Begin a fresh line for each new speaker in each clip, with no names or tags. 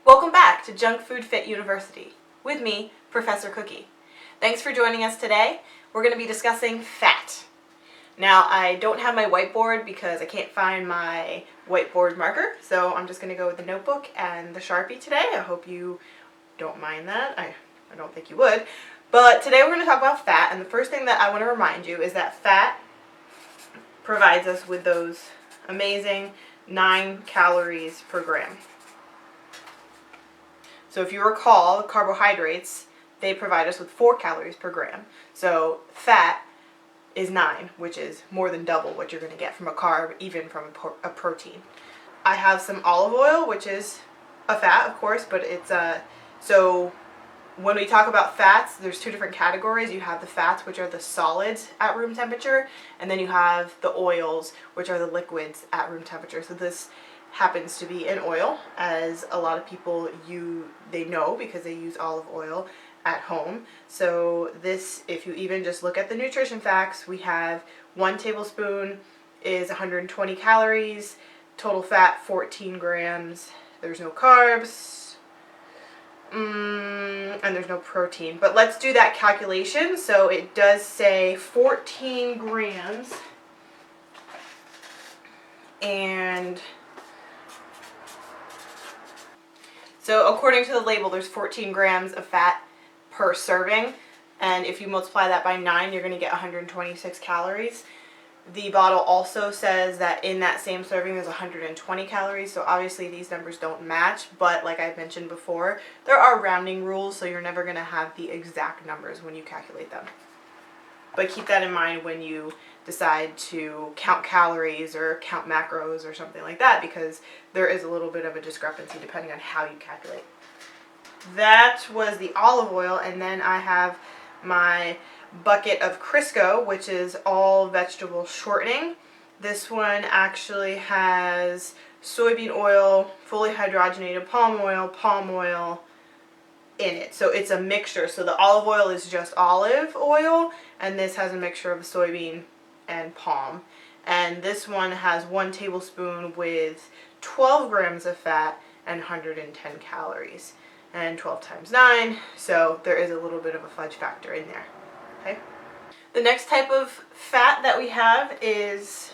Welcome back to Junk Food Fit University with me, Professor Cookie. Thanks for joining us today. We're going to be discussing fat. Now, I don't have my whiteboard because I can't find my whiteboard marker, so I'm just going to go with the notebook and the Sharpie today. I hope you don't mind that. I don't think you would. But today we're going to talk about fat, and the first thing that I want to remind you is that fat provides us with those amazing 9 calories per gram. So if you recall, carbohydrates, they provide us with 4 calories per gram. So fat is 9, which is more than double what you're going to get from a carb, even from a protein. I have some olive oil, which is a fat, of course, but it's so when we talk about fats, there's 2 different categories. You have the fats, which are the solids at room temperature, and then you have the oils, which are the liquids at room temperature. So this happens to be an oil, as a lot of people they know because they use olive oil at home. So this, if you even just look at the nutrition facts, we have 1 tablespoon is 120 calories, total fat 14 grams, there's no carbs, and there's no protein. But let's do that calculation. So it does say 14 grams, and so according to the label, there's 14 grams of fat per serving, and if you multiply that by 9, you're going to get 126 calories. The bottle also says that in that same serving there's 120 calories, so obviously these numbers don't match, but like I mentioned before, there are rounding rules, so you're never going to have the exact numbers when you calculate them. But keep that in mind when you decide to count calories or count macros or something like that, because there is a little bit of a discrepancy depending on how you calculate. That was the olive oil, and then I have my bucket of Crisco, which is all vegetable shortening. This one actually has soybean oil, fully hydrogenated palm oil in it. So it's a mixture. So the olive oil is just olive oil, and this has a mixture of soybean and palm. And this one has 1 tablespoon with 12 grams of fat and 110 calories. And 12 times 9, so there is a little bit of a fudge factor in there. Okay. The next type of fat that we have is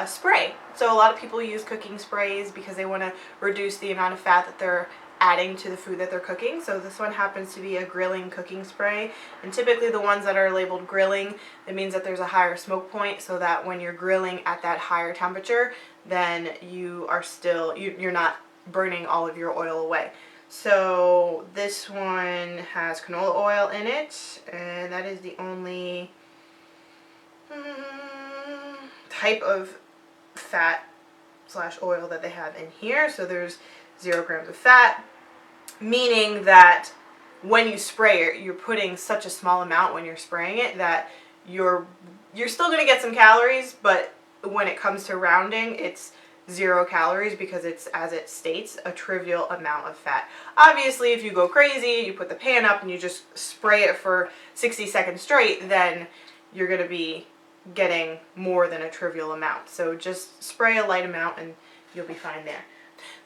spray. So a lot of people use cooking sprays because they want to reduce the amount of fat that they're adding to the food that they're cooking. So this one happens to be a grilling cooking spray, and typically the ones that are labeled grilling, it means that there's a higher smoke point, so that when you're grilling at that higher temperature, then you're not burning all of your oil away. So this one has canola oil in it, and that is the only type of fat / oil that they have in here. So there's 0 grams of fat, meaning that when you spray it, you're putting such a small amount when you're spraying it that you're still going to get some calories, but when it comes to rounding, it's 0 calories because it's, as it states, a trivial amount of fat. Obviously, if you go crazy, you put the pan up and you just spray it for 60 seconds straight, then you're going to be getting more than a trivial amount. So just spray a light amount and you'll be fine there.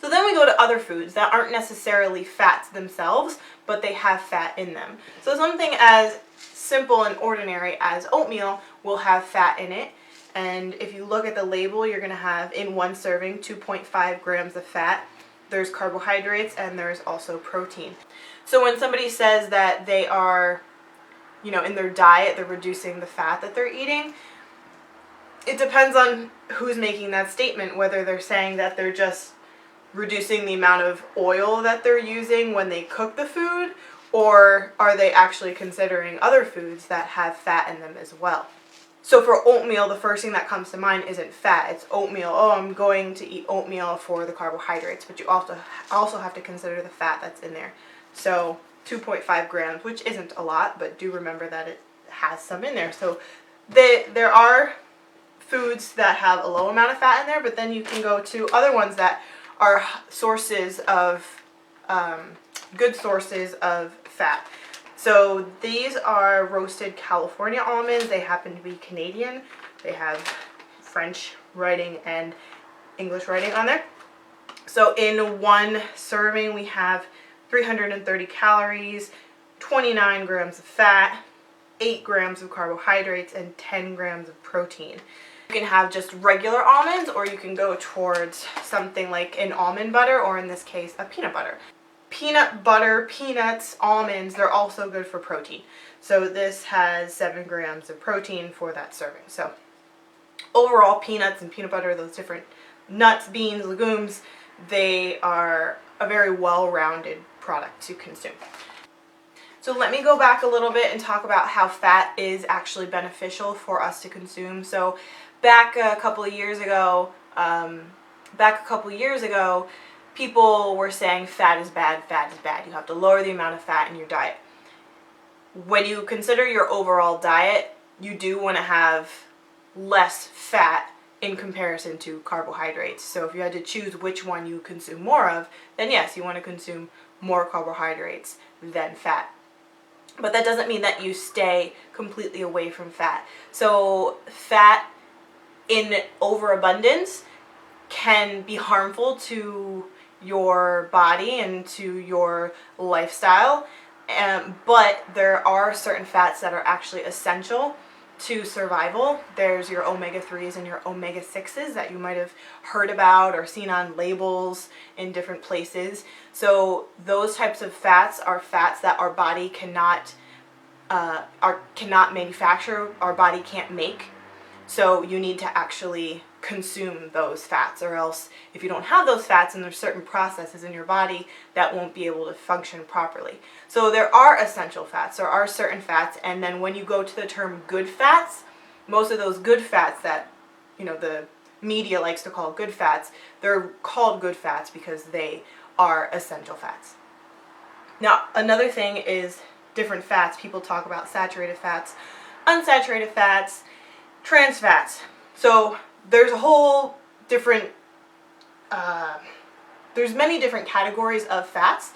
So then we go to other foods that aren't necessarily fats themselves, but they have fat in them. So something as simple and ordinary as oatmeal will have fat in it. And if you look at the label, you're going to have in 1 serving 2.5 grams of fat. There's carbohydrates and there's also protein. So when somebody says that they are, in their diet, they're reducing the fat that they're eating, it depends on who's making that statement, whether they're saying that they're just reducing the amount of oil that they're using when they cook the food, or are they actually considering other foods that have fat in them as well. So for oatmeal, the first thing that comes to mind isn't fat, it's oatmeal. Oh, I'm going to eat oatmeal for the carbohydrates, but you also have to consider the fat that's in there. So 2.5 grams, which isn't a lot, but do remember that it has some in there. So there are foods that have a low amount of fat in there, but then you can go to other ones that are sources of, good sources of fat. So these are roasted California almonds. They happen to be Canadian. They have French writing and English writing on there. So in one serving we have 330 calories, 29 grams of fat, 8 grams of carbohydrates, and 10 grams of protein. You can have just regular almonds, or you can go towards something like an almond butter, or in this case a peanut butter. Peanut butter, peanuts, almonds, they're also good for protein. So this has 7 grams of protein for that serving. So overall, peanuts and peanut butter, those different nuts, beans, legumes, they are a very well-rounded product to consume. So let me go back a little bit and talk about how fat is actually beneficial for us to consume. So back a couple of years ago, people were saying fat is bad, fat is bad. You have to lower the amount of fat in your diet. When you consider your overall diet, you do want to have less fat in comparison to carbohydrates. So if you had to choose which one you consume more of, then yes, you want to consume more carbohydrates than fat. But that doesn't mean that you stay completely away from fat. So fat in overabundance can be harmful to your body and to your lifestyle, but there are certain fats that are actually essential to survival. There's your omega-3s and your omega-6s that you might have heard about or seen on labels in different places. So those types of fats are fats that our body cannot manufacture, our body can't make. So you need to actually consume those fats, or else if you don't have those fats, and there's certain processes in your body that won't be able to function properly. So there are essential fats, there are certain fats, and then when you go to the term good fats, most of those good fats that, you know, the media likes to call good fats, they're called good fats because they are essential fats. Now, another thing is different fats. People talk about saturated fats, unsaturated fats, trans fats. So there's a whole different, there's many different categories of fats,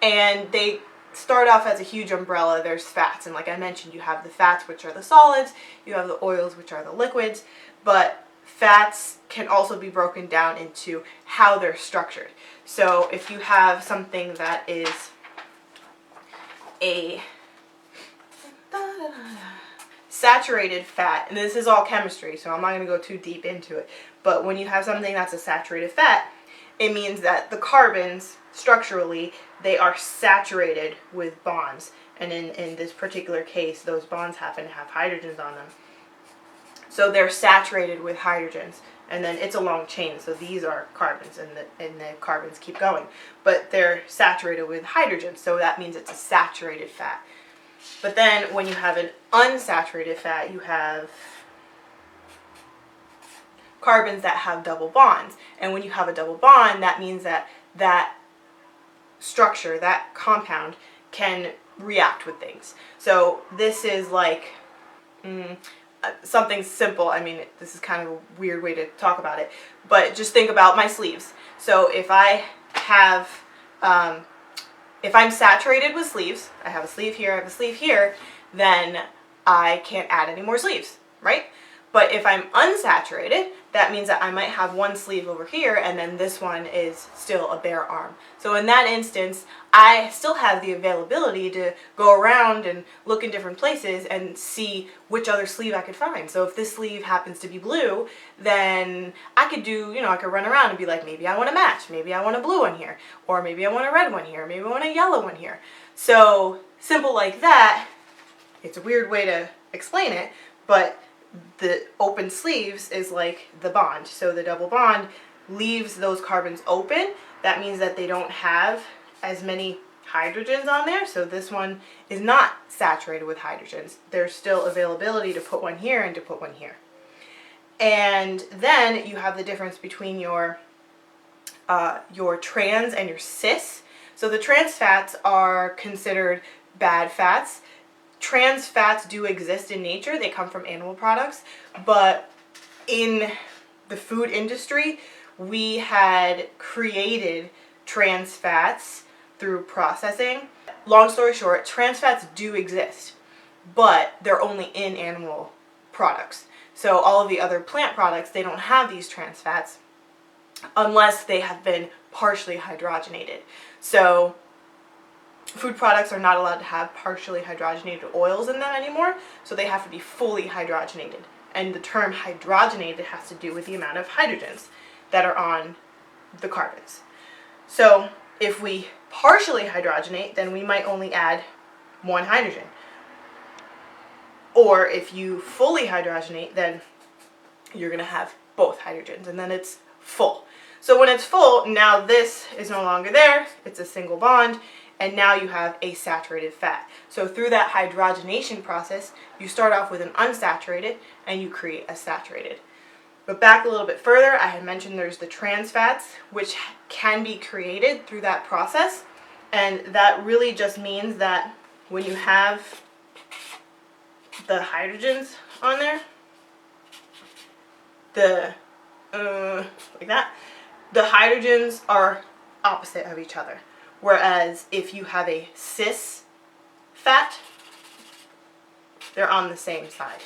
and they start off as a huge umbrella. There's fats, and like I mentioned, you have the fats, which are the solids, you have the oils, which are the liquids, but fats can also be broken down into how they're structured. So if you have something that is a saturated fat, and this is all chemistry, so I'm not going to go too deep into it, but when you have something that's a saturated fat, it means that the carbons, structurally, they are saturated with bonds, and in this particular case, those bonds happen to have hydrogens on them. So they're saturated with hydrogens, and then it's a long chain, so these are carbons, and the carbons keep going, but they're saturated with hydrogen, so that means it's a saturated fat. But then when you have an unsaturated fat, you have carbons that have double bonds. And when you have a double bond, that means that that structure, that compound, can react with things. So this is like something simple. I mean, this is kind of a weird way to talk about it, but just think about my sleeves. So if I have if I'm saturated with sleeves, I have a sleeve here, I have a sleeve here, then I can't add any more sleeves, right? But if I'm unsaturated, that means that I might have one sleeve over here, and then this one is still a bare arm. So in that instance, I still have the availability to go around and look in different places and see which other sleeve I could find. So if this sleeve happens to be blue, then I could do, I could run around and be like, maybe I want to match, maybe I want a blue one here, or maybe I want a red one here, maybe I want a yellow one here. So simple like that. It's a weird way to explain it, but the open sleeves is like the bond. So the double bond leaves those carbons open. That means that they don't have as many hydrogens on there. So this one is not saturated with hydrogens. There's still availability to put one here and to put one here. And then you have the difference between your trans and your cis. So the trans fats are considered bad fats. Trans fats do exist in nature. They come from animal products, but in the food industry, we had created trans fats through processing. Long story short, trans fats do exist, but they're only in animal products. So all of the other plant products, they don't have these trans fats unless they have been partially hydrogenated. So food products are not allowed to have partially hydrogenated oils in them anymore, so they have to be fully hydrogenated. And the term hydrogenated has to do with the amount of hydrogens that are on the carbons. So if we partially hydrogenate, then we might only add one hydrogen. Or if you fully hydrogenate, then you're going to have both hydrogens, and then it's full. So when it's full, now this is no longer there, it's a single bond, and now you have a saturated fat. So through that hydrogenation process, you start off with an unsaturated, and you create a saturated. But back a little bit further, I had mentioned there's the trans fats, which can be created through that process, and that really just means that when you have the hydrogens on there, like that, the hydrogens are opposite of each other. Whereas if you have a cis fat, they're on the same side.